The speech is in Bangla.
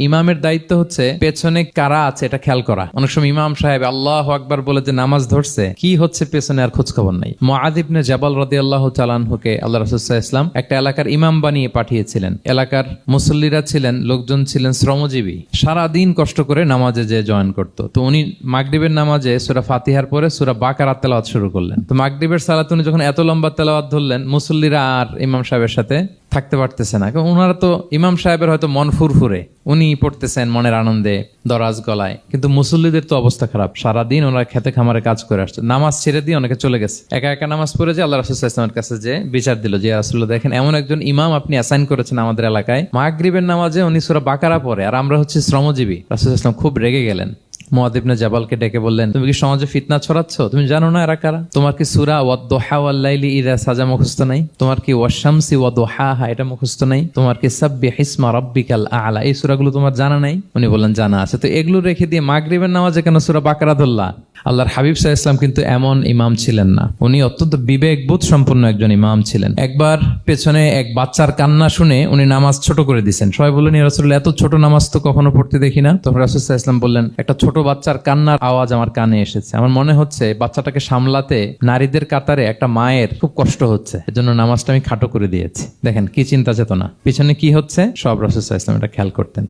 ইমামের দায়িত্ব হচ্ছে পেছনে কারা আছে এটা খেয়াল করা। অনেক সময় ইমাম সাহেব আল্লাহু আকবার বলে যে নামাজ ধরছে, কি হচ্ছে পেছনে আর খোঁজ খবর নাই। মুআয ইবনে জাবাল রাদিয়াল্লাহু তাআলা আনহুকে আল্লাহ রাসূল সাল্লাল্লাহু আলাইহি ওয়াসাল্লাম একটা এলাকার ইমাম বানিয়ে পাঠিয়েছিলেন। এলাকার মুসল্লিরা ছিলেন, লোকজন ছিলেন শ্রমজীবী, সারা দিন কষ্ট করে নামাজে যে জয়েন করতো। তো উনি মাগরিবের নামাজে সূরা ফাতিহার পরে সূরা বাকারা তেলাওয়াত শুরু করলেন। তো মাগরিবের সালাতে উনি যখন এত লম্বা তেলাওয়াত ধরলেন, মুসল্লিরা আর ইমাম সাহেবের সাথে থাকতে পারতেছে না, কারণ ওনারা তো ইমাম সাহেবের হয়তো মন ফুরফুরে, উনি পড়তেছেন মনের আনন্দে দরাজ গলায়, কিন্তু মুসল্লিদের তো অবস্থা খারাপ। সারাদিন ওনারা খেতে খামারে কাজ করে আসছে, নামাজ ছেড়ে দিয়ে অনেকে চলে গেছে, একা একা নামাজ পড়ে যে আল্লাহ রাসূল সাল্লাল্লাহু আলাইহি ওয়াসাল্লামের কাছে যে বিচার দিল যে রাসূলুল্লাহ দেখেন এমন একজন ইমাম আপনি অ্যাসাইন করেছেন আমাদের এলাকায়, মাগরিবের নামাজে উনি সূরা বাকারা পড়ে আর আমরা হচ্ছে শ্রমজীবী। রাসূল সাল্লাল্লাহু আলাইহি ওয়াসাল্লাম খুব রেগে গেলেন। মুআয ইবনে জাবালকে ডেকে বললেন, তুমি কি সমাজে ফিতনা ছড়াচ্ছ? তুমি জানো না এরা কারা? তোমার কি সূরা ওয়াদ-দুহা ওয়াল-লাইলি ইযা সাজা মুখস্থ নাই? তোমার কি ওয়াশ-শামসি ওয়া-দুহাহা এটা মুখস্থ নাই? তোমার কি সাব্বিহিসমা রাব্বিকাল আ'লা এই সূরাগুলো তোমার জানা নাই? উনি বললেন জানা আছে। তো এগুলো রেখে দিয়ে মাগরিবের নামাজে কেন সূরা বাকারা ধরলা? আল্লাহর হাবিব সাল্লাল্লাহু আলাইহি ওয়াসাল্লাম কিন্তু এমন ইমাম ছিলেন না, উনি অত্যন্ত বিবেকবোধ সম্পন্ন একজন ইমাম ছিলেন। একবার পেছনে এক বাচ্চার কান্না শুনে উনি নামাজ ছোট করে দিয়েছেন। সবাই বললেন, ইয়া রাসূলুল্লাহ এত ছোট নামাজ তো কখনো পড়তে দেখি না। তখন রাসূল সাল্লাল্লাহু আলাইহি ওয়াসাল্লাম বললেন, একটা ছোট বাচ্চার কান্নার আওয়াজ আমার কানে এসেছে, আমার মনে হচ্ছে বাচ্চাটাকে সামলাতে নারীদের কাতারে একটা মায়ের খুব কষ্ট হচ্ছে, এজন্য নামাজটা আমি খাটো করে দিয়েছি। দেখেন কি চিন্তা চেতনা, পিছনে কি হচ্ছে সব রাসূল সাল্লাল্লাহু আলাইহি ওয়াসাল্লাম এটা খেয়াল করতেন।